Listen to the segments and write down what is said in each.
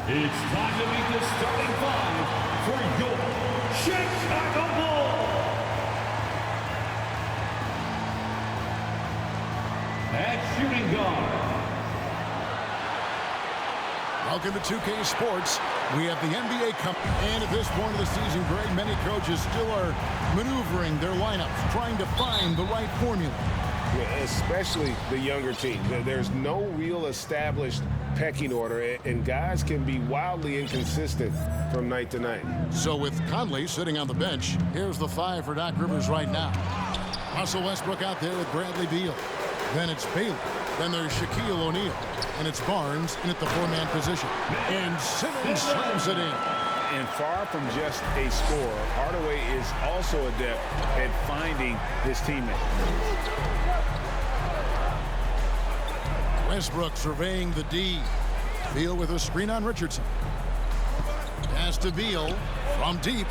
It's time to meet the starting five for your Chicago Bulls. At shooting guard. Welcome to 2K Sports. We have the NBA coming. And at this point of the season, Greg, many coaches still are maneuvering their lineups, trying to find the right formula. Yeah, especially the younger team. There's no real established pecking order, and guys can be wildly inconsistent from night to night. So with Conley sitting on the bench, here's the five for Doc Rivers right now. Russell Westbrook out there with Bradley Beal. Then it's Bailey. Then there's Shaquille O'Neal. And it's Barnes in at the four-man position. And Simmons slams it in. And far from just a scorer, Hardaway is also adept at finding his teammate. Westbrook surveying the D. Beal with a screen on Richardson. Pass to Beal from deep.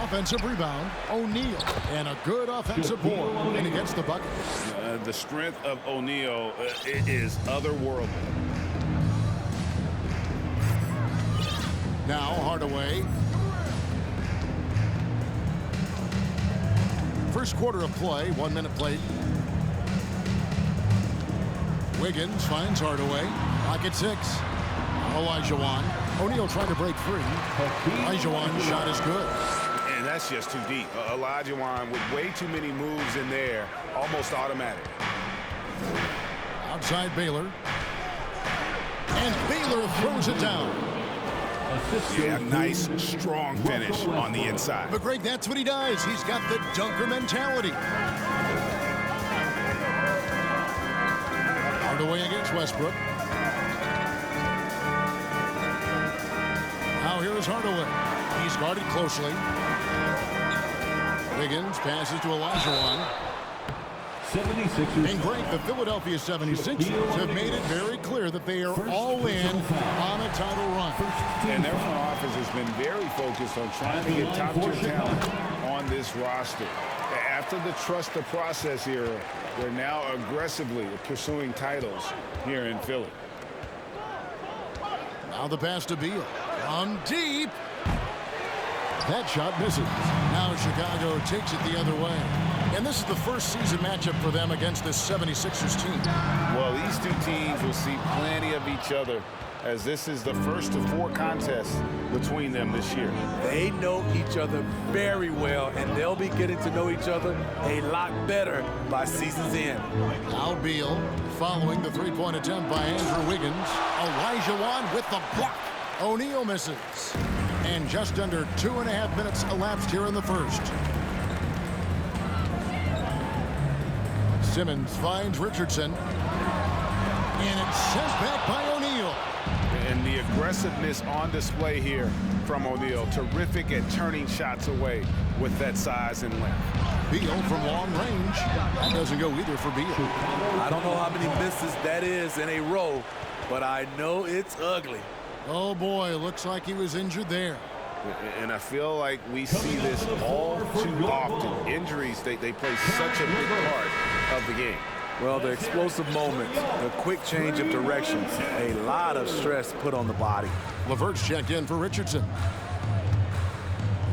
Offensive rebound, O'Neal. And a good offensive board. And he gets the bucket. The strength of O'Neal is otherworldly. Now Hardaway. First quarter of play, 1 minute played. Wiggins finds Hardaway. Pocket 6. Olajuwon. O'Neal trying to break free. Olajuwon's shot is good. And that's just too deep. Olajuwon with way too many moves in there, almost automatic. Outside Baylor. And Baylor throws it down. Yeah, nice, strong finish on the inside. But Greg, that's what he does. He's got the dunker mentality. Hardaway against Westbrook. Now here is Hardaway. He's guarded closely. Wiggins passes to Olajuwon. 76ers. And Greg, the Philadelphia 76ers have made it very clear that they are all in on a title run. And their front office has been very focused on trying to get top-tier talent on this roster. After the trust the process era, they're now aggressively pursuing titles here in Philly. Now the pass to Beal. From deep. That shot misses. Now Chicago takes it the other way. And this is the first season matchup for them against this 76ers team. Well, these two teams will see plenty of each other, as this is the first of 4 contests between them this year. They know each other very well, and they'll be getting to know each other a lot better by season's end. Now Beal following the three-point attempt by Andrew Wiggins. Olajuwon with the block. O'Neal misses. And just under 2.5 minutes elapsed here in the first. Simmons finds Richardson. And it's sent back by O'Neal. And the aggressiveness on display here from O'Neal. Terrific at turning shots away with that size and length. Beal from long range. That doesn't go either for Beal. I don't know how many misses that is in a row, but I know it's ugly. Oh boy, looks like he was injured there. And I feel like we see this all too often. Injuries, they play such a big part of the game. Well, the explosive moments, the quick change of directions, a lot of stress put on the body. LeVert's checked in for Richardson.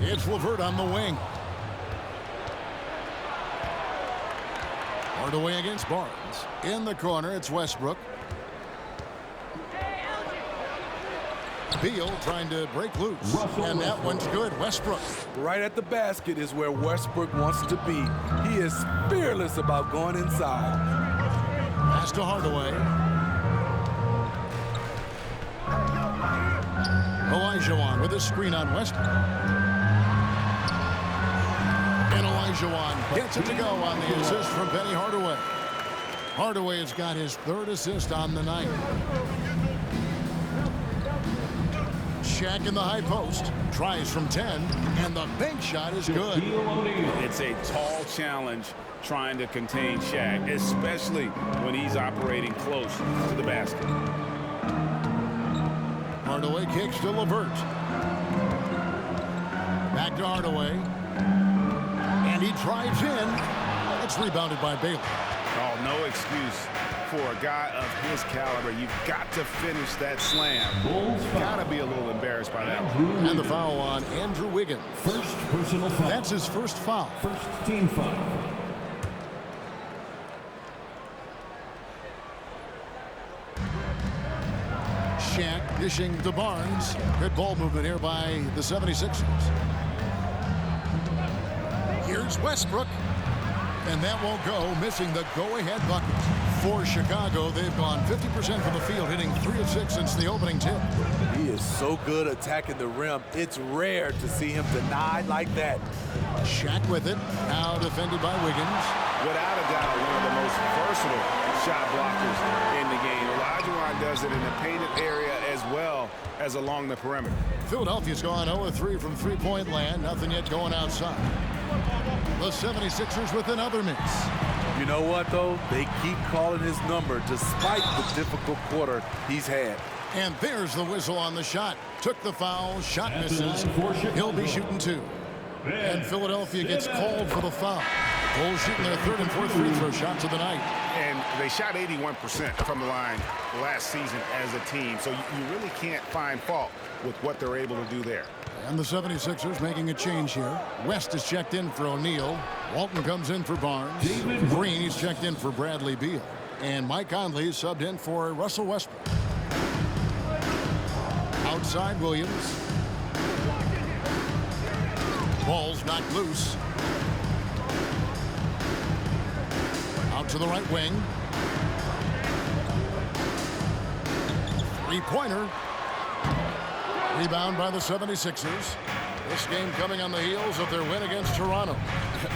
It's LeVert on the wing. Hardaway against Barnes. In the corner, it's Westbrook. Beal trying to break loose. And that one's good. Westbrook. Right at the basket is where Westbrook wants to be. He is fearless about going inside. Pass to Hardaway. Olajuwon with a screen on Westbrook. And Olajuwon gets it to go on the assist from Penny Hardaway. Hardaway has got his third assist on the night. Shaq in the high post. Tries from 10, and the bank shot is good. It's a tall challenge trying to contain Shaq, especially when he's operating close to the basket. Hardaway kicks to LeVert. Back to Hardaway. And he drives in. It's rebounded by Baylor. Oh, no excuse for a guy of his caliber. You've got to finish that slam. Got to be a little embarrassed by that one. And the foul on Andrew Wiggins. First personal foul. That's his first foul. First team foul. Shaq dishing to Barnes. Good ball movement here by the 76ers. Here's Westbrook. And that won't go, missing the go-ahead bucket. For Chicago, they've gone 50% from the field, hitting 3 of 6 since the opening tip. He is so good attacking the rim. It's rare to see him denied like that. Shaq with it. Now defended by Wiggins. Without a doubt, one of the most versatile shot blockers in the game. Olajuwon does it in the painted area as well as along the perimeter. Philadelphia's gone 0-3 from three-point land. Nothing yet going outside. The 76ers with another miss. You know what, though? They keep calling his number despite the difficult quarter he's had. And there's the whistle on the shot. Took the foul. Shot misses. He'll be shooting 2. And Philadelphia gets called for the foul. Bulls shooting their 3rd and 4th free throw shots of the night. And they shot 81% from the line last season as a team. So you really can't find fault with what they're able to do there. And the 76ers making a change here. West is checked in for O'Neal. Walton comes in for Barnes. Green is checked in for Bradley Beal. And Mike Conley is subbed in for Russell Westbrook. Outside Williams. Ball's knocked loose. Out to the right wing. Three-pointer. Rebound by the 76ers. This game coming on the heels of their win against Toronto.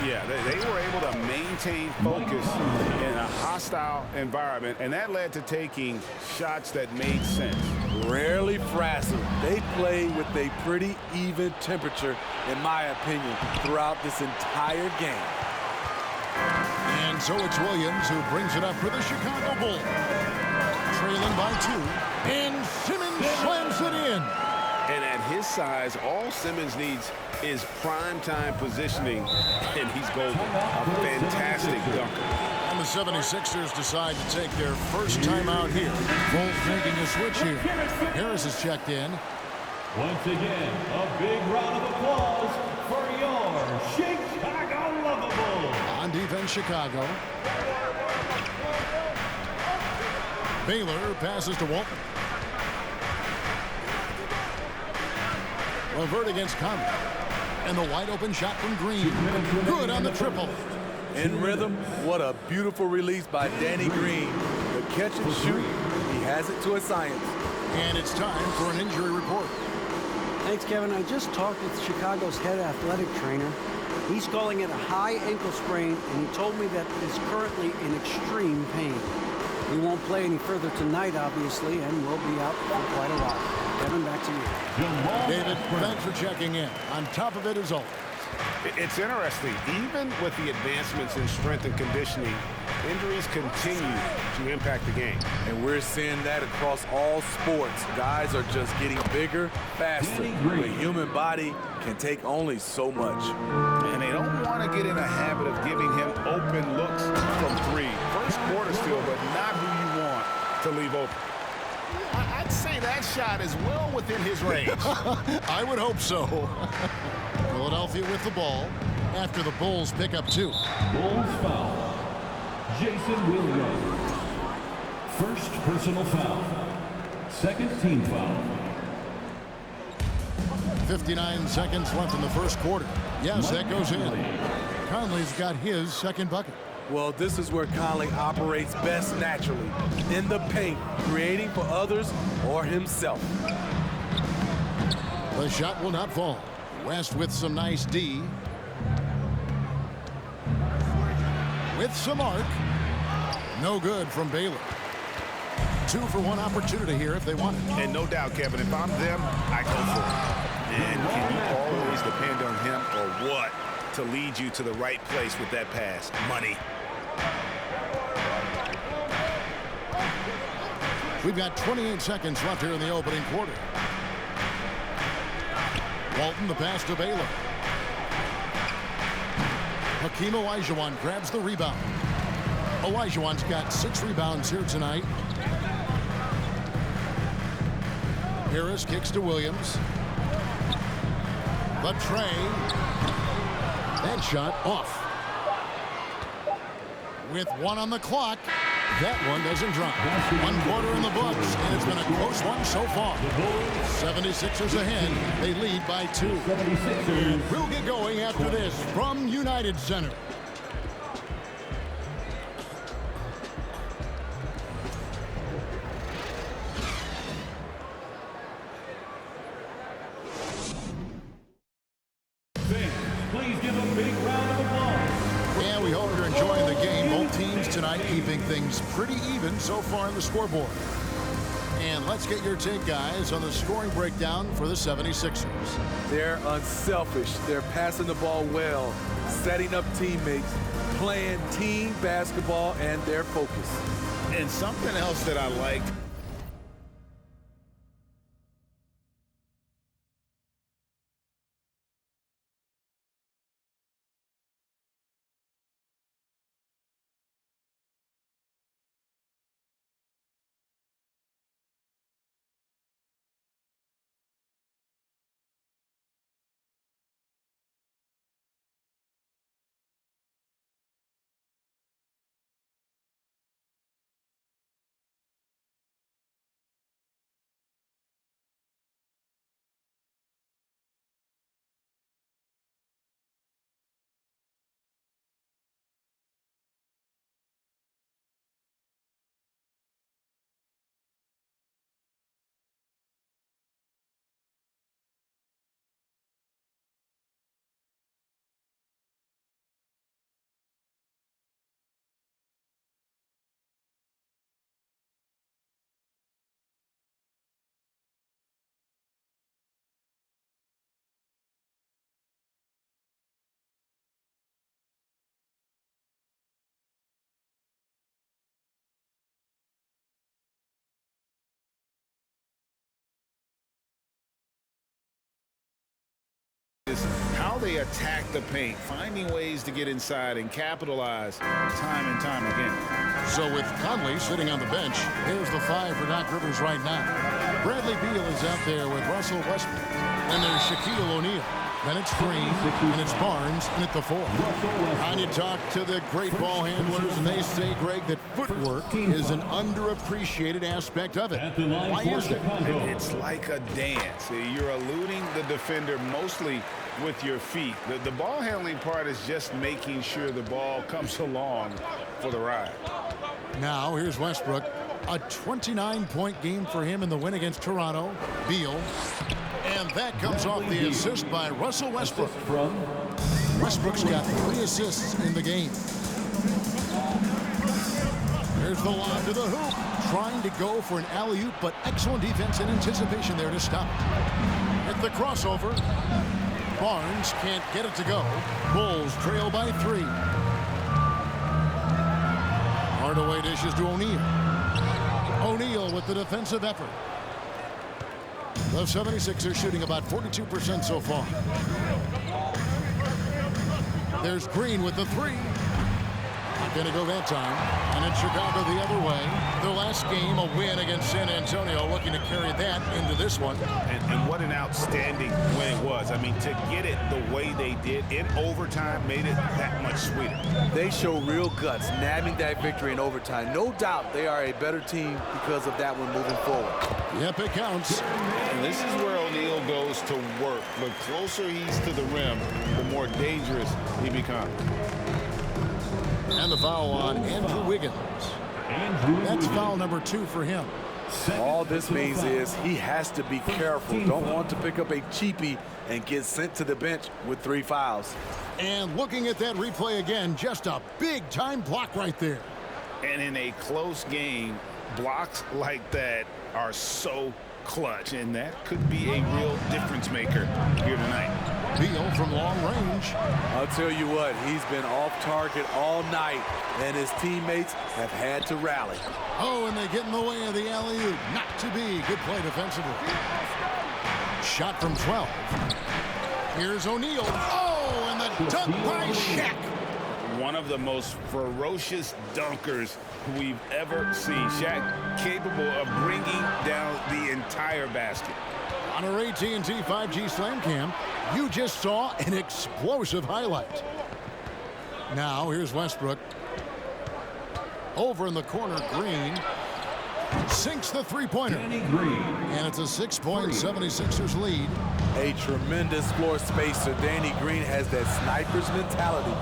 Yeah, they were able to maintain focus in a hostile environment, and that led to taking shots that made sense. Rarely frazzled. They play with a pretty even temperature, in my opinion, throughout this entire game. And so it's Williams who brings it up for the Chicago Bulls. Trailing by 2. And Simmons slams it in. And at his size, all Simmons needs is prime-time positioning, and he's golden. A fantastic dunker. And the 76ers decide to take their first time out here. Bulls making a switch here. Harris is checked in. Once again, a big round of applause for your Chicago Lovables. On defense, Chicago. Baylor passes to Walton. LeVert against Conley. And the wide open shot from Green. Good on the triple. In rhythm, what a beautiful release by Danny Green. The catch and shoot, he has it to a science. And it's time for an injury report. Thanks, Kevin. I just talked with Chicago's head athletic trainer. He's calling it a high ankle sprain, and he told me that he's currently in extreme pain. He won't play any further tonight, obviously, and will be out for quite a while. Kevin, back to you. David, thanks for checking in. On top of it as always. It's interesting. Even with the advancements in strength and conditioning, injuries continue to impact the game. And we're seeing that across all sports. Guys are just getting bigger, faster. The human body can take only so much. And they don't want to get in a habit of giving him open looks from three. First quarter still, but not who you want to leave open. I'd say that shot is well within his range. I would hope so. Philadelphia with the ball after the Bulls pick up 2. Bulls foul. Jason Williams. First personal foul. Second team foul. 59 seconds left in the first quarter. Yes, that goes in. Conley's got his second bucket. Well, this is where Conley operates best naturally, in the paint, creating for others or himself. The shot will not fall. West with some nice D. With some arc. No good from Baylor. 2 for 1 opportunity here if they want it. And no doubt, Kevin, if I'm them, I go for it. And can you always depend on him or what to lead you to the right place with that pass? Money. We've got 28 seconds left here in the opening quarter. Walton the pass to Baylor. Hakeem Olajuwon grabs the rebound. Olajuwon's got 6 rebounds here tonight. Harris kicks to Williams. The tray. That shot off. With 1 on the clock. That one doesn't drop. 1 quarter in the books, and it's been a close one so far. 76ers ahead. They lead by 2. And we'll get going after this from United Center. Please give a big round of applause. Yeah, we hope you're enjoying the game. Both teams tonight keeping things pretty even so far on the scoreboard. And let's get your take, guys, on the scoring breakdown for the 76ers. They're unselfish. They're passing the ball well, setting up teammates, playing team basketball, and they're focused. And something else that I liked. Is how they attack the paint, finding ways to get inside and capitalize time and time again. So with Conley sitting on the bench, here's the 5 for Doc Rivers right now. Bradley Beal is out there with Russell Westbrook. And there's Shaquille O'Neal. Then it's Green, and it's Barnes, and at the 4. And you talk to the great ball handlers, and they say, Greg, that footwork is an underappreciated aspect of it. Why is it? It's like a dance. You're eluding the defender mostly with your feet. The ball handling part is just making sure the ball comes along for the ride. Now, here's Westbrook. A 29-point game for him in the win against Toronto. Beal. And that comes off the assist by Russell Westbrook. Westbrook's got 3 assists in the game. Here's the lob to the hoop. Trying to go for an alley-oop, but excellent defense and anticipation there to stop. At the crossover, Barnes can't get it to go. Bulls trail by 3. Hardaway dishes to O'Neal. O'Neal with the defensive effort. The 76ers shooting about 42% so far. There's Green with the 3. Not going to go that time. And it's Chicago the other way. Their last game, a win against San Antonio, looking to carry that into this one. And what an outstanding win it was. I mean, to get it the way they did in overtime made it that much sweeter. They show real guts, nabbing that victory in overtime. No doubt they are a better team because of that one moving forward. Yep, it counts. And this is where O'Neal goes to work. The closer he's to the rim, the more dangerous he becomes. And the foul on Andrew Wiggins. That's foul number 2 for him. All this means is he has to be careful. Don't want to pick up a cheapie and get sent to the bench with 3 fouls. And looking at that replay again, just a big-time block right there. And in a close game, blocks like that are so clutch, and that could be a real difference maker here tonight. Beal from long range. I'll tell you what, he's been off target all night, and his teammates have had to rally. Oh, and they get in the way of the alley-oop. Not to be. Good play defensively. Shot from 12. Here's O'Neal. Oh, and the dunk by Shaq. One of the most ferocious dunkers we've ever seen. Shaq capable of bringing down the entire basket. On our AT&T 5G Slam Cam, you just saw an explosive highlight. Now, here's Westbrook. Over in the corner, Green sinks the three-pointer. And it's a 6-point 76ers lead. A tremendous floor spacer. Danny Green has that sniper's mentality.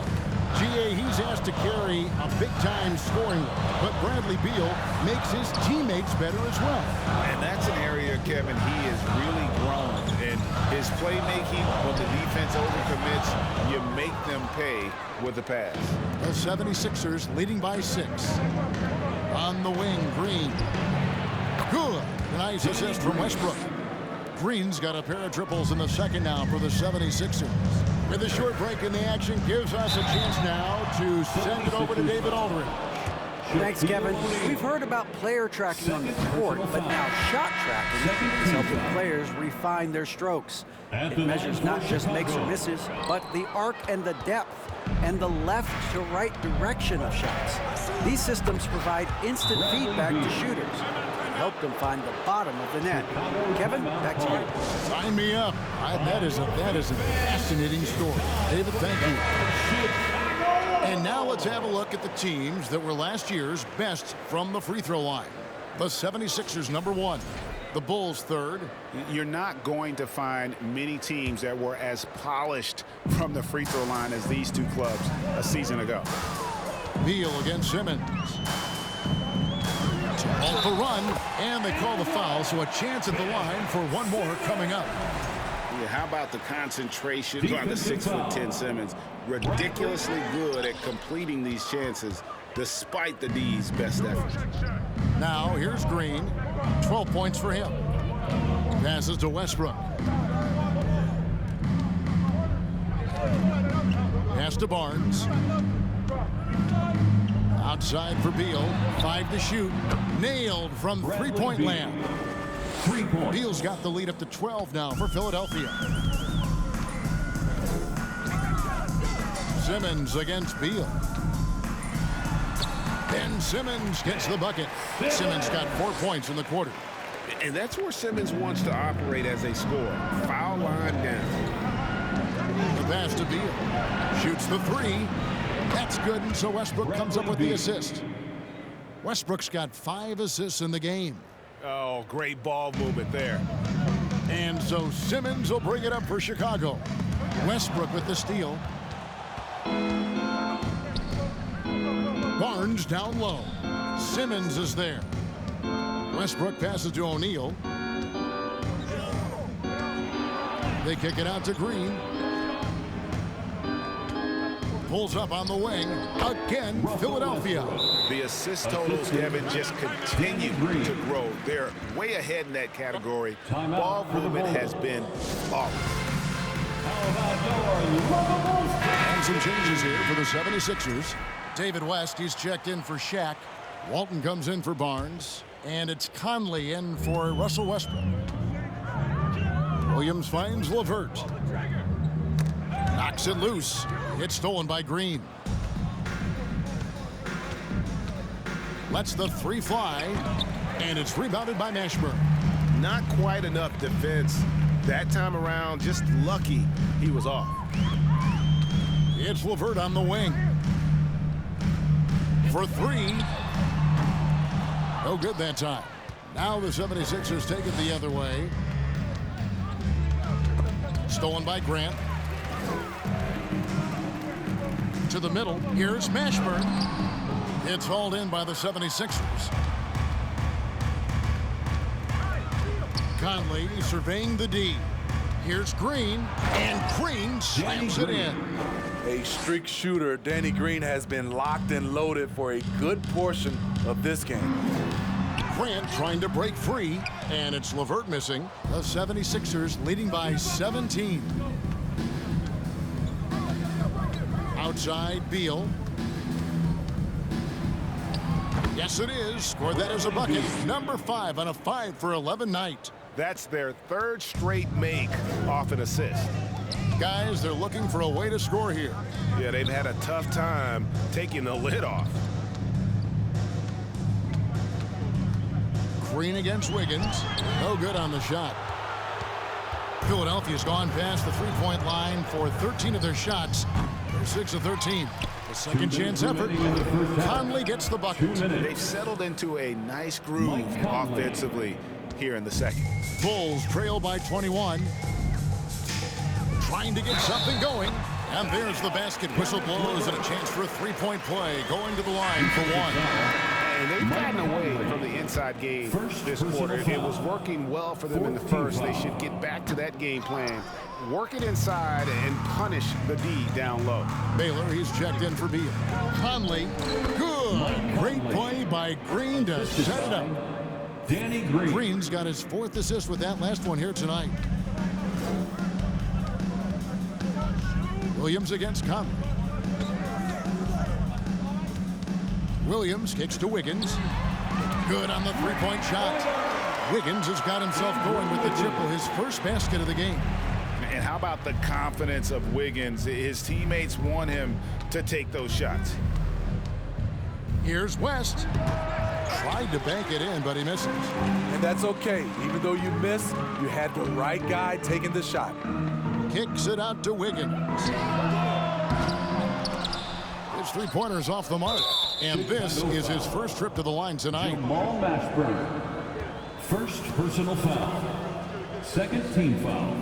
GA, he's asked to carry a big-time scoring load, but Bradley Beal makes his teammates better as well. And that's an area, Kevin, he has really grown. And his playmaking, when the defense overcommits, you make them pay with the pass. The 76ers leading by 6. On the wing, Green. Good. Nice assist from Westbrook. Green's got a pair of triples in the second now for the 76ers. With a short break in the action, gives us a chance now to send it over to David Aldridge. Thanks, Kevin. We've heard about player tracking on the court, but now shot tracking is helping players refine their strokes. It measures not just makes or misses, but the arc and the depth and the left to right direction of shots. These systems provide instant feedback to shooters and help them find the bottom of the net. Kevin, back to you. Sign me up. That is a fascinating story. David, thank you. And now let's have a look at the teams that were last year's best from the free throw line. The 76ers, number 1. The Bulls, 3rd. You're not going to find many teams that were as polished from the free throw line as these two clubs a season ago. Beal against Simmons. Off the run, and they call the foul, so a chance at the line for one more coming up. Yeah, how about the concentration on the 6'10" Simmons? Ridiculously good at completing these chances despite the D's best effort. Now here's Green. 12 points for him. Passes to Westbrook. Pass to Barnes. Outside for Beal. 5 to shoot. Nailed from three-point land. Beal's got the lead up to 12 now for Philadelphia. Simmons against Beal. Ben Simmons gets the bucket. Simmons got 4 points in the quarter. And that's where Simmons wants to operate as a scorer. Foul line down. The pass to Beal. Shoots the 3. That's good, and so Westbrook comes up with the assist. Westbrook's got 5 assists in the game. Oh, great ball movement there. And so Simmons will bring it up for Chicago. Westbrook with the steal. Barnes down low. Simmons is there. Westbrook passes to O'Neal. They kick it out to Green. pulls up on the wing. Again, Philadelphia. The assist totals, Kevin, just continue to grow. They're way ahead in that category. Ball movement has been flawless. And some changes here for the 76ers. David West, he's checked in for Shaq. Walton comes in for Barnes. And it's Conley in for Russell Westbrook. Williams finds LeVert. Knocks it loose. It's stolen by Green. Lets the three fly. And it's rebounded by Mashburn. Not quite enough defense that time around. Just lucky he was off. It's LeVert on the wing. For three. No good that time. Now the 76ers take it the other way. Stolen by Grant. To the middle. Here's Mashburn. It's hauled in by the 76ers. Conley surveying the D. Here's Green. And Green slams it in. A streak shooter, Danny Green has been locked and loaded for a good portion of this game. Grant trying to break free, and it's LeVert missing. The 76ers leading by 17. Outside, Beal. Yes, it is. Scored that as a bucket. Number 5 on a 5 for 11 night. That's their third straight make off an assist. Guys, they're looking for a way to score here. Yeah, they've had a tough time taking the lid off. Green against Wiggins. No good on the shot. Philadelphia's gone past the three-point line for 13 of their shots. They're 6 of 13. The second chance effort. Conley gets the bucket. They've settled into a nice groove offensively here in the second. Bulls trail by 21. Trying to get something going. And there's the basket. Whistle blows and a chance for a three-point play. Going to the line for one. And they've gotten away from the inside game this quarter. It was working well for them in the first. They should get back to that game plan. Work it inside and punish the D down low. Baylor, he's checked in for Beal. Conley, good. Great play by Green to set it up. Danny Green. Green's got his 4th assist with that last one here tonight. Williams against Conley. Williams kicks to Wiggins. Good on the three-point shot. Wiggins has got himself going with the triple, his first basket of the game. And how about the confidence of Wiggins? His teammates want him to take those shots. Here's West. Tried to bank it in, but he misses. And that's okay. Even though you miss, you had the right guy taking the shot. Kicks it out to Wiggins. His three-pointer's off the mark. And this is his first trip to the line tonight. Jamal Mashburn. First personal foul. Second team foul.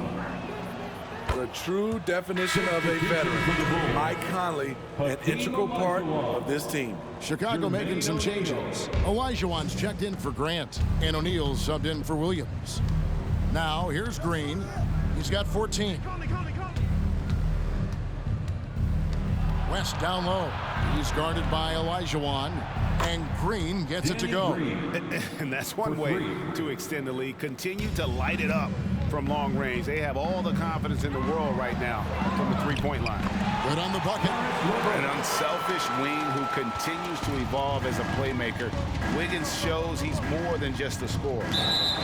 The true definition of a veteran. Mike Conley, an integral part of this team. Chicago making some changes. Olajuwon's checked in for Grant. And O'Neal's subbed in for Williams. Now, here's Green. He's got 14. West down low. He's guarded by Olajuwon. And Green gets it to go. And that's one way to extend the lead. Continue to light it up from long range. They have all the confidence in the world right now from the three-point line. Good on the bucket. An unselfish wing who continues to evolve as a playmaker. Wiggins shows he's more than just a scorer.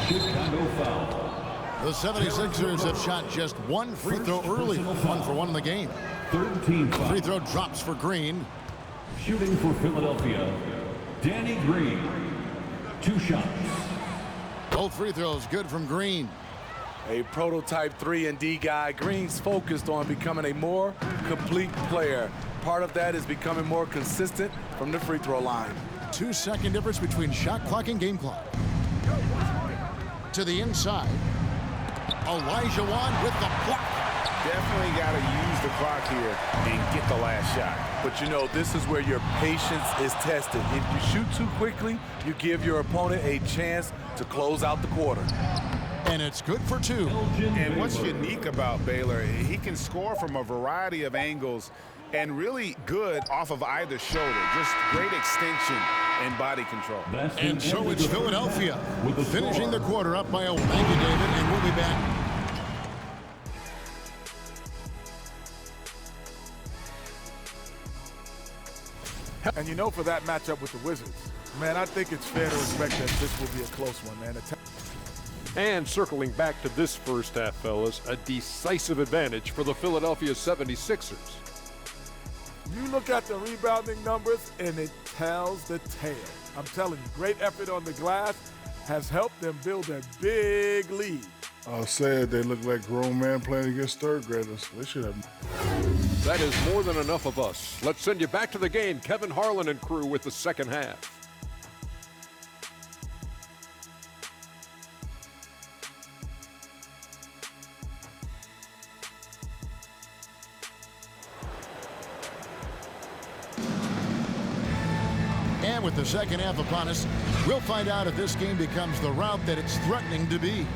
Chicago foul. The 76ers have shot just one free throw early. 1 for 1 in the game. Third team foul. Free throw drops for Green. Shooting for Philadelphia, Danny Green. 2 shots. Both free throws good from Green. A prototype 3-and-D guy. Green's focused on becoming a more complete player. Part of that is becoming more consistent from the free throw line. 2-second difference between shot clock and game clock. To the inside. Olajuwon with the block. Definitely got to use the clock here and get the last shot. But you know, this is where your patience is tested. If you shoot too quickly, you give your opponent a chance to close out the quarter. And it's good for 2. And what's unique about Baylor, he can score from a variety of angles. and really good off of either shoulder. Just great extension and body control. And so it's Philadelphia finishing the quarter up by a... Thank you, David, and we'll be back. And you know, for that matchup with the Wizards, man, I think it's fair to expect that this will be a close one, man. And circling back to this first half, fellas, a decisive advantage for the Philadelphia 76ers. You look at the rebounding numbers, and it tells the tale. I'm telling you, great effort on the glass has helped them build a big lead. I said they look like grown men playing against third graders. They should have. That is more than enough of us. Let's send you back to the game, Kevin Harlan and crew, with the second half. And with the second half upon us, we'll find out if this game becomes the route that it's threatening to be.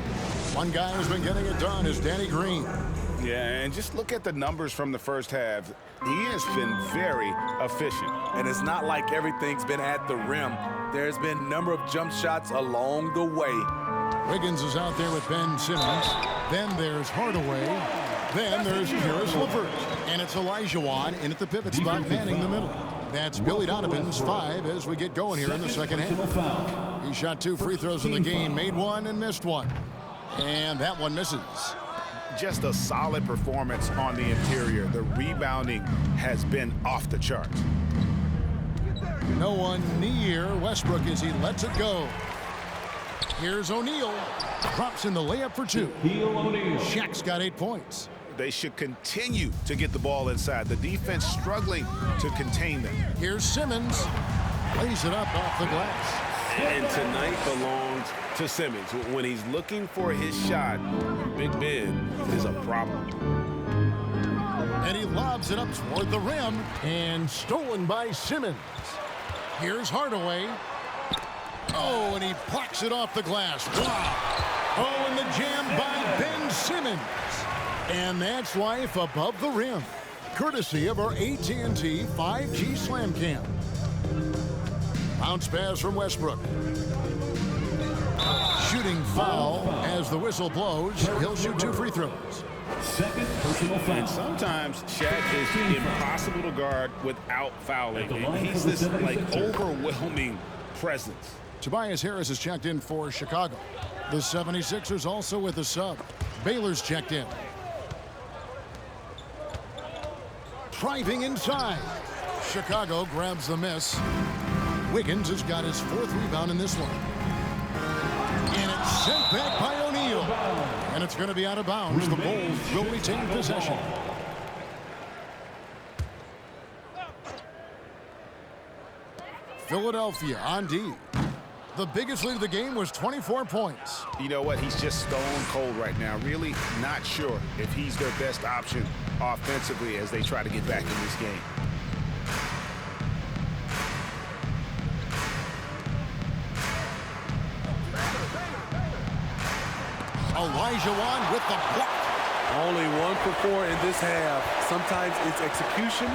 One guy who's been getting it done is Danny Green. Yeah, and just look at the numbers from the first half. He has been very efficient. And it's not like everything's been at the rim. There's been a number of jump shots along the way. Wiggins is out there with Ben Simmons. Then there's Hardaway. Then there's Karis LeVert. And it's Olajuwon in at the pivot spot, manning the middle. That's Billy Donovan's 5 as we get going here in the second half. He shot 2 free throws in the game, made 1 and missed 1. And that one misses. Just a solid performance on the interior. The rebounding has been off the charts. No one near Westbrook as he lets it go. Here's O'Neal. Drops in the layup for 2. Shaq's got 8 points. They should continue to get the ball inside. The defense struggling to contain them. Here's Simmons. Lays it up off the glass. And tonight belongs to Simmons. When he's looking for his shot, Big Ben is a problem. And he lobs it up toward the rim. And stolen by Simmons. Here's Hardaway. Oh, and he plucks it off the glass. Wow. Oh, and the jam by Ben Simmons. And that's life above the rim. Courtesy of our AT&T 5G Slam Cam. Bounce pass from Westbrook. Shooting foul as the whistle blows. He'll shoot 2 free throws. Second personal foul. And sometimes Shaq is impossible to guard without fouling. He's this like overwhelming presence. Tobias Harris is checked in for Chicago. The 76ers also with a sub. Baylor's checked in. Driving inside. Chicago grabs the miss. Wiggins has got his 4th rebound in this one. And it's sent back by O'Neal. And it's going to be out of bounds. The Bulls will retain possession. Philadelphia on D. The biggest lead of the game was 24 points. You know what? He's just stone cold right now. Really not sure if he's their best option offensively as they try to get back in this game. Olajuwon with the block. Only 1 for 4 in this half. Sometimes it's execution.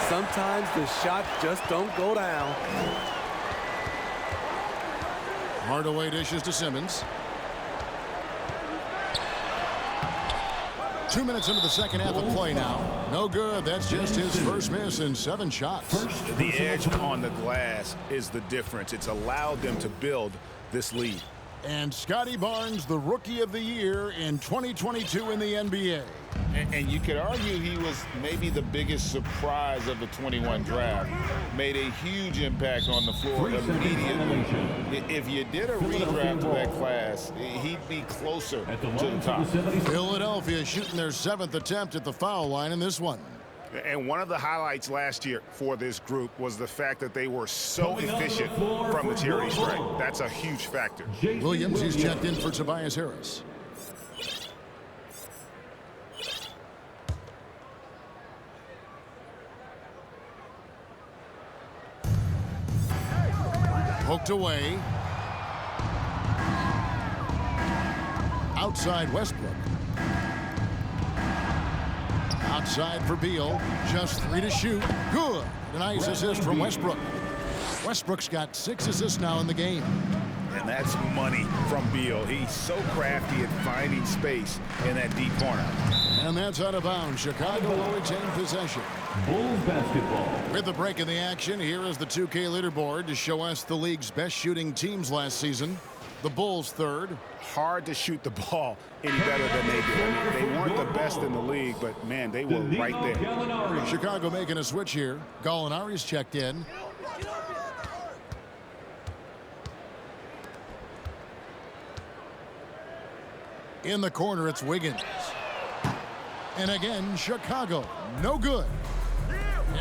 Sometimes the shots just don't go down. Hardaway dishes to Simmons. 2 minutes into the second half of play now. No good. That's just his first miss in 7 shots. The edge on the glass is the difference. It's allowed them to build this lead. And Scotty Barnes, the Rookie of the Year in 2022 in the NBA. And you could argue he was maybe the biggest surprise of the 21 draft. Made a huge impact on the floor immediately. If you did a redraft to that class, he'd be closer to the top. Philadelphia shooting their 7th attempt at the foul line in this one. And one of the highlights last year for this group was the fact that they were so efficient from the charity stripe. That's a huge factor. Williams is checked in for Tobias Harris. Poked away. Outside Westbrook. Outside for Beal. Just 3 to shoot. Good. A nice assist from Westbrook. Westbrook's got 6 assists now in the game. And that's money from Beal. He's so crafty at finding space in that deep corner. And that's out of bounds. Chicago will retain possession. Bulls basketball. With the break in the action, here is the 2K leaderboard to show us the league's best shooting teams last season. The Bulls third. Hard to shoot the ball any better than they did. I mean, they weren't the best in the league, but, man, they were right there. Chicago making a switch here. Gallinari's checked in. In the corner, it's Wiggins. And again, Chicago. No good.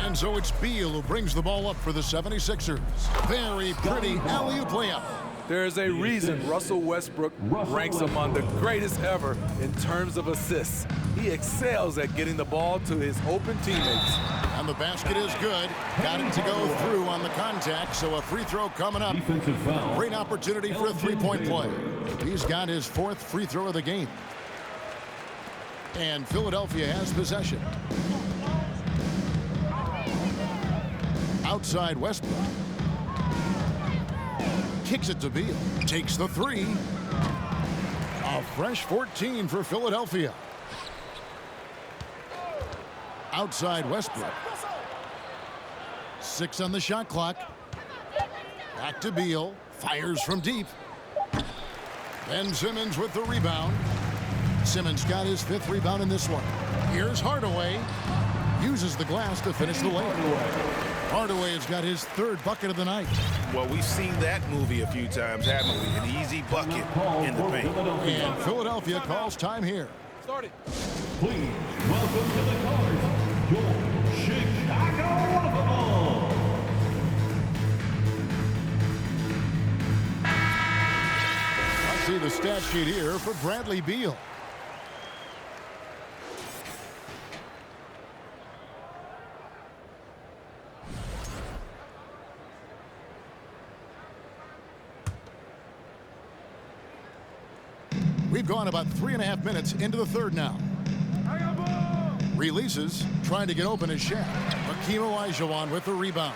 And so it's Beal who brings the ball up for the 76ers. Very pretty alley-oop layup. There's a reason Russell Westbrook ranks among the greatest ever in terms of assists. He excels at getting the ball to his open teammates. And the basket is good. Got it to go through on the contact, so a free throw coming up. Great opportunity for a three-point play. He's got his 4th free throw of the game. And Philadelphia has possession. Outside Westbrook. Kicks it to Beal. Takes the 3. A fresh 14 for Philadelphia. Outside Westbrook. 6 on the shot clock. Back to Beal. Fires from deep. Ben Simmons with the rebound. Simmons got his 5th rebound in this one. Here's Hardaway. Uses the glass to finish the layup. Hardaway has got his 3rd bucket of the night. Well, we've seen that movie a few times, haven't we? An easy bucket in the paint. And Philadelphia calls time here. Started. Please welcome to the court, your Chicago Bulls. I see the stat sheet here for Bradley Beal. We've gone about 3.5 minutes into the 3rd now. Releases, trying to get open his Shaq. Hakeem Olajuwon with the rebound.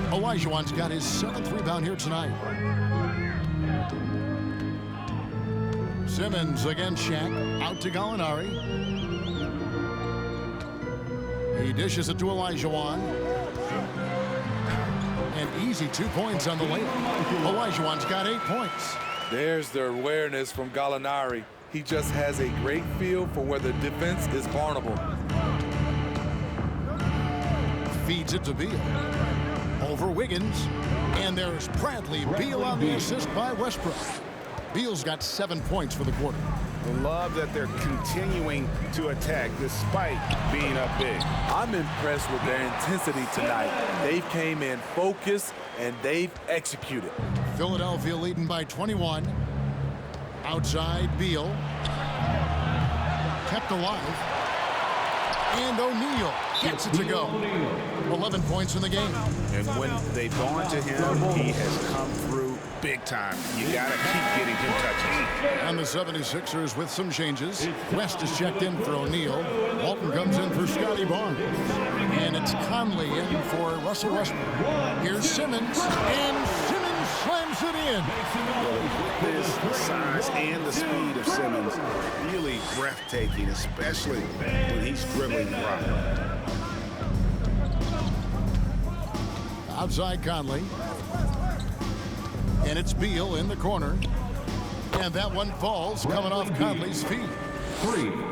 Olajuwon's got his 7th rebound here tonight. Simmons against Shaq. Out to Gallinari. He dishes it to Olajuwon. An easy 2 points on the layup. Olajuwon's got 8 points. There's the awareness from Gallinari. He just has a great feel for where the defense is vulnerable. Feeds it to Beal. Over Wiggins. And there's Bradley Beal on the assist by Westbrook. Beal's got 7 points for the quarter. Love that they're continuing to attack despite being up big. I'm impressed with their intensity tonight. They came in focused and they've executed. Philadelphia leading by 21. Outside Beal. Kept alive. And O'Neal gets it to go. 11 points in the game. And when they've gone to him, he has come through big time. You got to keep getting him touches. And the 76ers with some changes. West is checked in for O'Neal. Walton comes in for Scotty Barnes. And it's Conley in for Russell Westbrook. Here's Simmons. And Simmons slams it in. The size and the speed of Simmons really breathtaking, especially when he's dribbling the rock. Outside Conley. And it's Beal in the corner. And that one falls coming off Conley's feet.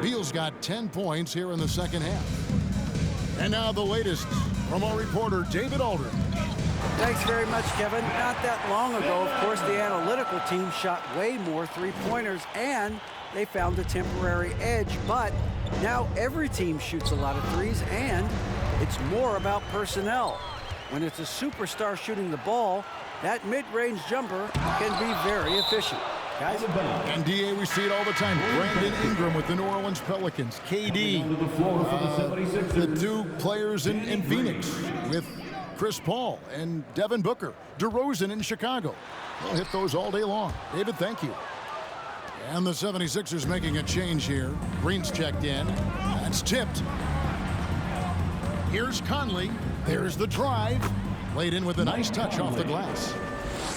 Beal's got 10 points here in the 2nd half. And now the latest from our reporter, David Aldridge. Thanks very much, Kevin. Not that long ago, of course, the analytical team shot way more three-pointers, and they found a temporary edge. But now every team shoots a lot of threes, and it's more about personnel. When it's a superstar shooting the ball, that mid-range jumper can be very efficient. Guys? And DA, we see it all the time. Brandon Ingram with the New Orleans Pelicans. KD, the 2 players in Phoenix with Chris Paul and Devin Booker, DeRozan in Chicago. They'll hit those all day long. David, thank you. And the 76ers making a change here. Green's checked in. That's tipped. Here's Conley. There's the drive. Laid in with a nice touch off the glass.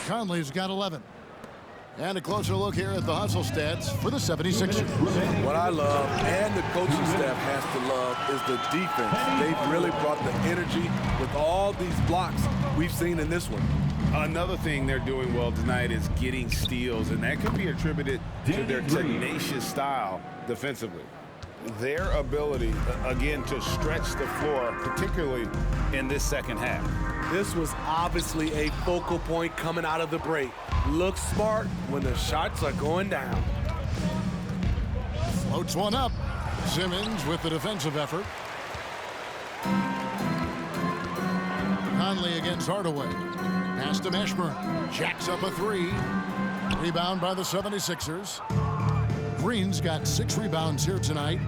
Conley's got 11. And a closer look here at the hustle stats for the 76ers. What I love, and the coaching staff has to love, is the defense. They've really brought the energy with all these blocks we've seen in this one. Another thing they're doing well tonight is getting steals, and that could be attributed to their tenacious style defensively. Their ability, again, to stretch the floor, particularly in this second half. This was obviously a focal point coming out of the break. Look smart when the shots are going down. Floats one up. Simmons with the defensive effort. Conley against Hardaway. Pass to Meshburn. Jacks up a three. Rebound by the 76ers. Green's got 6 rebounds here tonight.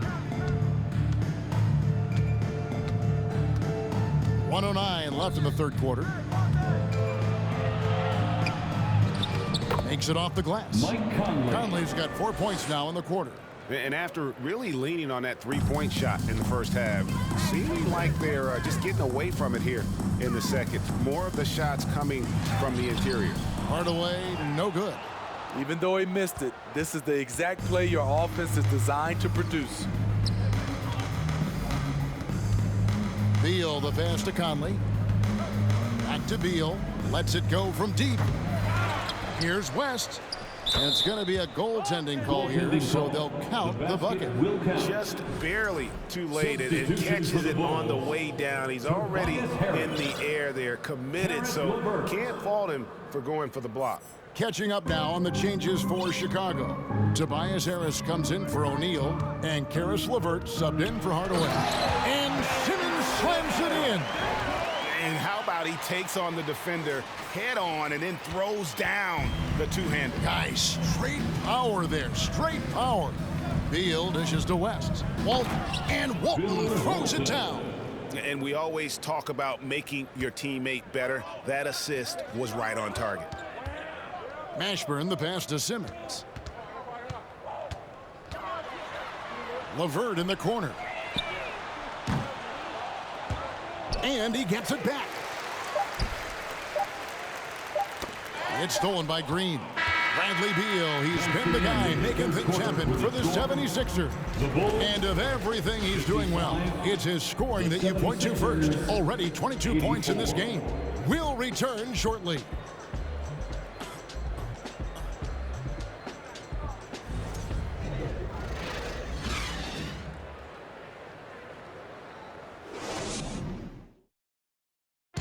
1:09 left in the third quarter. Makes it off the glass. Conley's got 4 points now in the quarter. And after really leaning on that three-point shot in the first half, seeming like they're just getting away from it here in the second. More of the shots coming from the interior. Hardaway, no good. Even though he missed it, this is the exact play your offense is designed to produce. Beal, the pass to Conley. Back to Beal. Lets it go from deep. Here's West. And it's going to be a goaltending call here, so they'll count the bucket. Just barely too late, and catches it on the way down. He's already in the air there, committed, so can't fault him for going for the block. Catching up now on the changes for Chicago. Tobias Harris comes in for O'Neal, and Karis LeVert subbed in for Hardaway. And Simmons slams it in. And how about he takes on the defender head on and then throws down the two-hander. Guys, straight power there, straight power. Beal dishes to West. Walton, and Walton throws it down. And we always talk about making your teammate better. That assist was right on target. Mashburn, the pass to Simmons. LeVert in the corner. And he gets it back. It's stolen by Green. Bradley Beal, he's been the guy making things happen for the 76ers. And of everything he's doing well, it's his scoring that you point to first. Already 22 points in this game. We'll return shortly.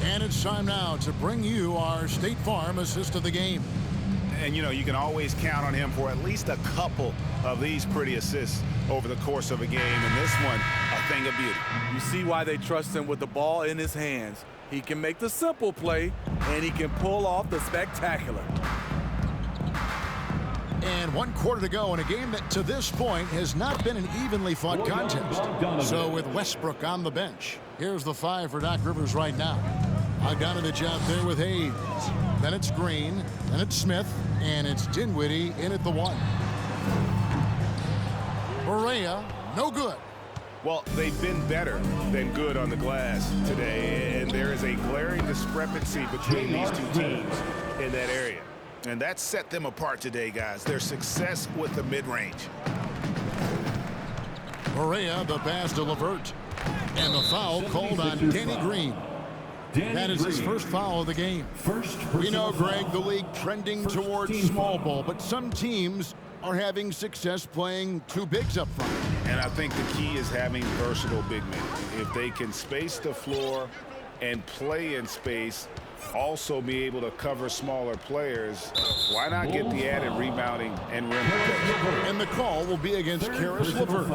And it's time now to bring you our State Farm assist of the game. And, you know, you can always count on him for at least a couple of these pretty assists over the course of a game. And this one, a thing of beauty. You see why they trust him with the ball in his hands. He can make the simple play, and he can pull off the spectacular. And 1 quarter to go in a game that to this point has not been an evenly fought contest. So with Westbrook on the bench, here's the 5 for Doc Rivers right now. Bogdanovich out there with Hayes. Then it's Green. Then it's Smith. And it's Dinwiddie in at the 1. Barea, no good. Well, they've been better than good on the glass today. And there is a glaring discrepancy between these two teams in that area. And that set them apart today, guys. Their success with the mid-range. Barea, the pass to LeVert. And the foul called on Danny Green. That is his first foul of the game. We know, Greg, the league trending towards small ball, but some teams are having success playing 2 bigs up front. And I think the key is having versatile big men. If they can space the floor and play in space, also be able to cover smaller players, why not get the added rebounding and rim protection? And the call will be against Karis LeVert.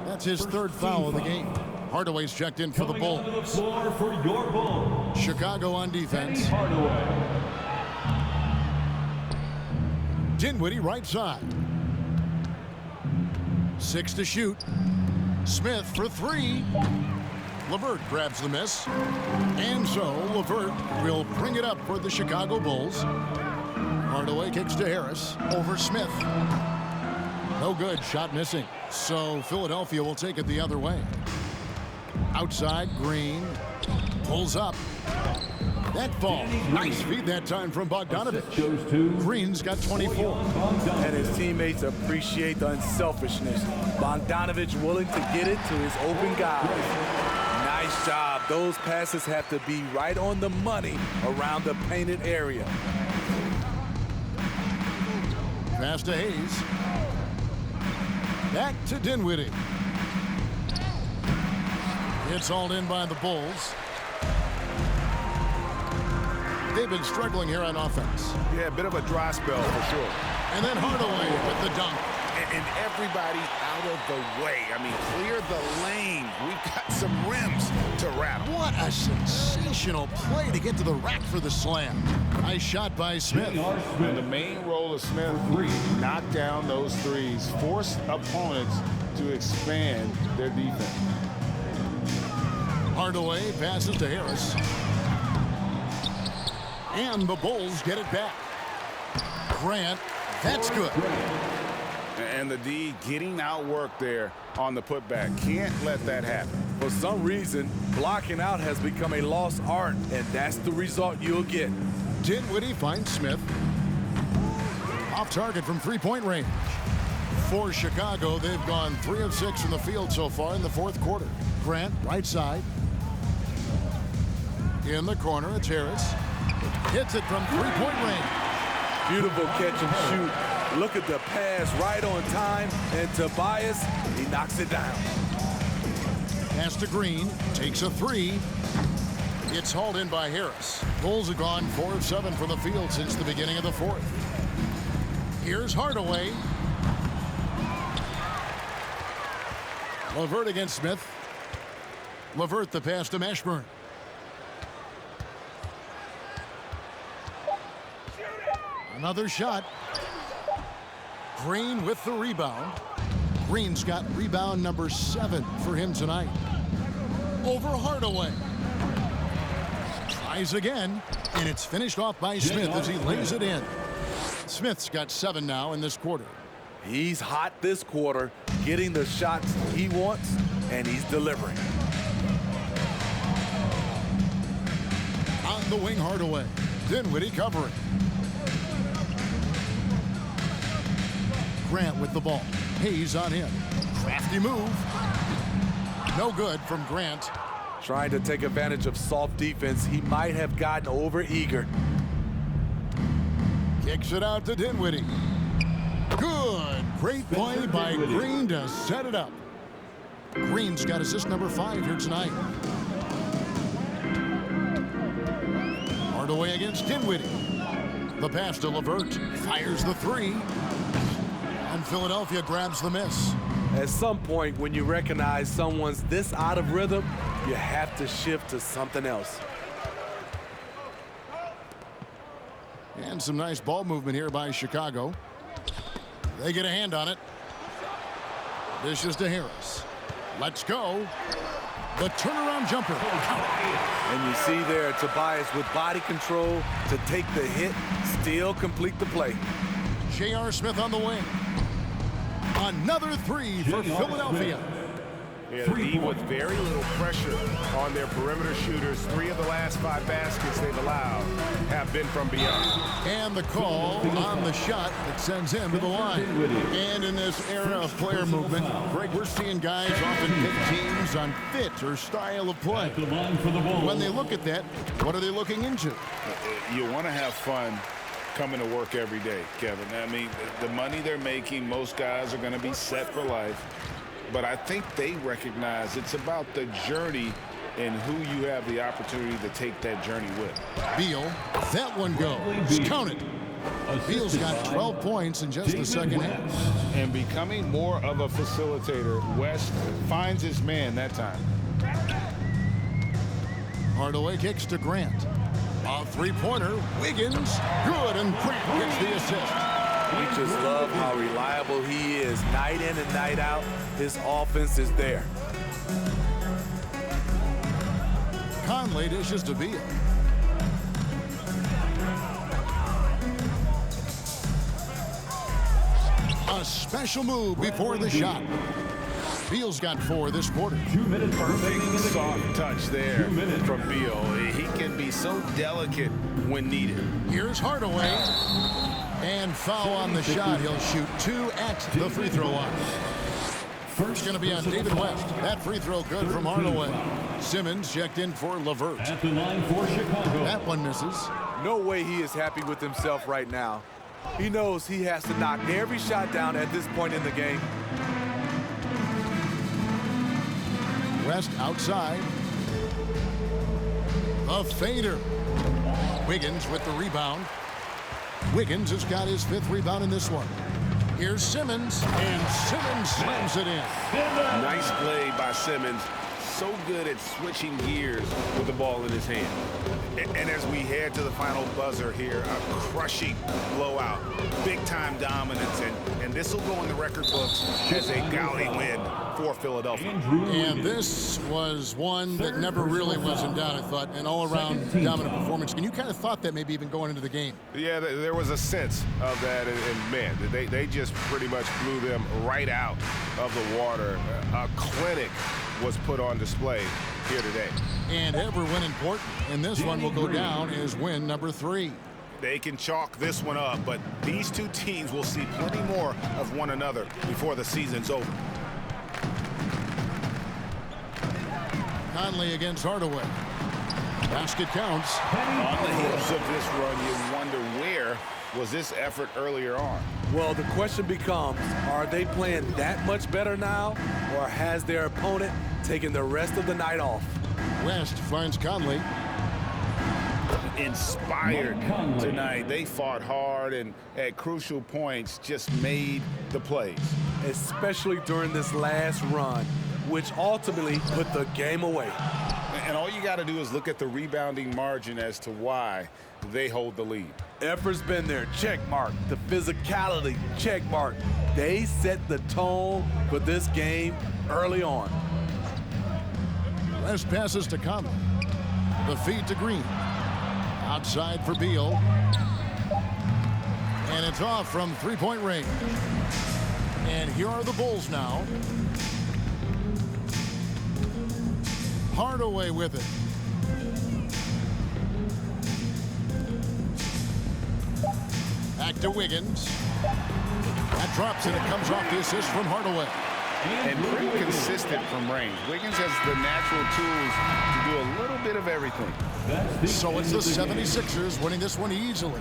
That's his 3rd foul of the game. Hardaway's checked in for the Bulls. Chicago on defense. Dinwiddie right side. 6 to shoot. Smith for 3. LeVert grabs the miss. And so LeVert will bring it up for the Chicago Bulls. Hardaway kicks to Harris over Smith. No good, shot missing. So Philadelphia will take it the other way. Outside, Green pulls up. That ball, nice feed that time from Bogdanovich. Green's got 24. And his teammates appreciate the unselfishness. Bogdanovich willing to get it to his open guys. Nice job. Those passes have to be right on the money around the painted area. Pass to Hayes. Back to Dinwiddie. It's hauled in by the Bulls. They've been struggling here on offense. Yeah, a bit of a dry spell for sure. And then Hardaway with the dunk. And everybody out of the way. I mean, clear the lane. We've got some rims to rattle. What a sensational play to get to the rack for the slam. Nice shot by Smith. And the main role of Smith, knock down those threes, force opponents to expand their defense. Hardaway passes to Harris. And the Bulls get it back. Grant, that's good. And the D getting outworked there on the putback. Can't let that happen. For some reason, blocking out has become a lost art, and that's the result you'll get. Dinwiddie finds Smith. Off target from three-point range. For Chicago, they've gone 3 of 6 from the field so far in the fourth quarter. Grant, right side. In the corner, it's Harris. Hits it from three-point range. Beautiful catch and shoot. Look at the pass right on time, and Tobias, he knocks it down. Pass to Green, takes a three. It's hauled in by Harris. Bulls have gone 4 of 7 from the field since the beginning of the fourth. Here's Hardaway. LeVert against Smith. LeVert the pass to Mashburn. Another shot. Green with the rebound. Green's got rebound number 7 for him tonight. Over Hardaway. Tries again, and it's finished off by Smith as he lays it in. Smith's got 7 now in this quarter. He's hot this quarter, getting the shots he wants, and he's delivering. On the wing, Hardaway. Dinwiddie covering. Grant with the ball. Hayes on him. Crafty move. No good from Grant. Trying to take advantage of soft defense. He might have gotten over-eager. Kicks it out to Dinwiddie. Good. Great play by Green to set it up. Green's got assist number 5 here tonight. Hardaway against Dinwiddie. The pass to LeVert. Fires the 3. And Philadelphia grabs the miss. At some point, when you recognize someone's this out of rhythm, you have to shift to something else. And some nice ball movement here by Chicago. They get a hand on it. This is to Harris. Let's go. The turnaround jumper. And you see there Tobias with body control to take the hit, still complete the play. J.R. Smith on the wing. Another 3 for Philadelphia. Yeah, the D with very little pressure on their perimeter shooters. 3 of the last 5 baskets they've allowed have been from beyond. And the call on the shot that sends him to the line. And in this era of player movement, Greg, we're seeing guys often pick teams on fit or style of play. When they look at that, what are they looking into? You want to have fun coming to work every day, Kevin. I mean, the money they're making, most guys are going to be set for life. But I think they recognize it's about the journey and who you have the opportunity to take that journey with. Beal, that one goes. Count it. Beal's got 12 points in just the second half. And becoming more of a facilitator, West finds his man that time. Hardaway kicks to Grant. A three-pointer. Wiggins. Good, and Grant gets the assist. We just love how reliable he is. Night in and night out, his offense is there. Conley dishes to Beal. A special move before the shot. Beal's got 4 this quarter. 2 minutes. Perfect soft touch there from Beal. He can be so delicate when needed. Here's Hardaway. And foul on the shot. He'll shoot 2 at the free throw line. First going to be on David West. That free throw good from Hardaway. Simmons checked in for LeVert. At the line for Chicago. That one misses. No way he is happy with himself right now. He knows he has to knock every shot down at this point in the game. West outside. The fader. Wiggins with the rebound. Wiggins has got his 5th rebound in this one. Here's Simmons, and Simmons slams it in. Nice play by Simmons. So good at switching gears with the ball in his hand. And as we head to the final buzzer here, a crushing blowout, big-time dominance, and this will go in the record books as a gaudy win for Philadelphia. And this was one that never really was in doubt, I thought, an all-around dominant performance. And you kind of thought that maybe even going into the game. Yeah, there was a sense of that, and man, they just pretty much blew them right out of the water. A clinic was put on display here today. And every win important, and this one will go down as win number 3. They can chalk this one up, but these two teams will see plenty more of one another before the season's over. Conley against Hardaway. Basket counts. On the heels of this run, you wonder where was this effort earlier on? Well, the question becomes, are they playing that much better now, or has their opponent taken the rest of the night off? West finds Conley. Inspired tonight. They fought hard and at crucial points just made the plays. Especially during this last run, which ultimately put the game away. And all you got to do is look at the rebounding margin as to why they hold the lead. Effort's been there, check mark. The physicality, check mark. They set the tone for this game early on. West passes to Conley. The feed to Green. Outside for Beal. And it's off from 3-point range. And here are the Bulls now. Hardaway with it. Back to Wiggins. That drops and it comes off the assist from Hardaway. And pretty consistent from range. Wiggins has the natural tools to do a little bit of everything. So it's the 76ers winning this one easily.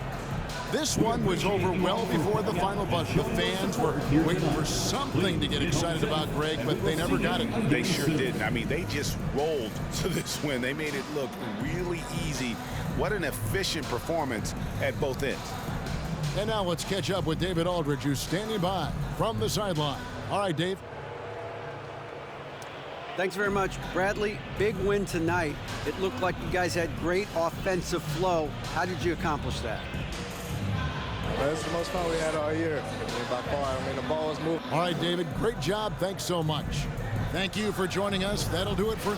This one was over well before the final buzzer. The fans were waiting for something to get excited about, Greg, but they never got it. They sure didn't. I mean, they just rolled to this win. They made it look really easy. What an efficient performance at both ends. And now let's catch up with David Aldridge, who's standing by from the sideline. All right, Dave. Thanks very much, Bradley. Big win tonight. It looked like you guys had great offensive flow. How did you accomplish that? Well, it's the most fun we had all year. By far, I mean, the ball was moving. All right, David, great job. Thanks so much. Thank you for joining us. That'll do it for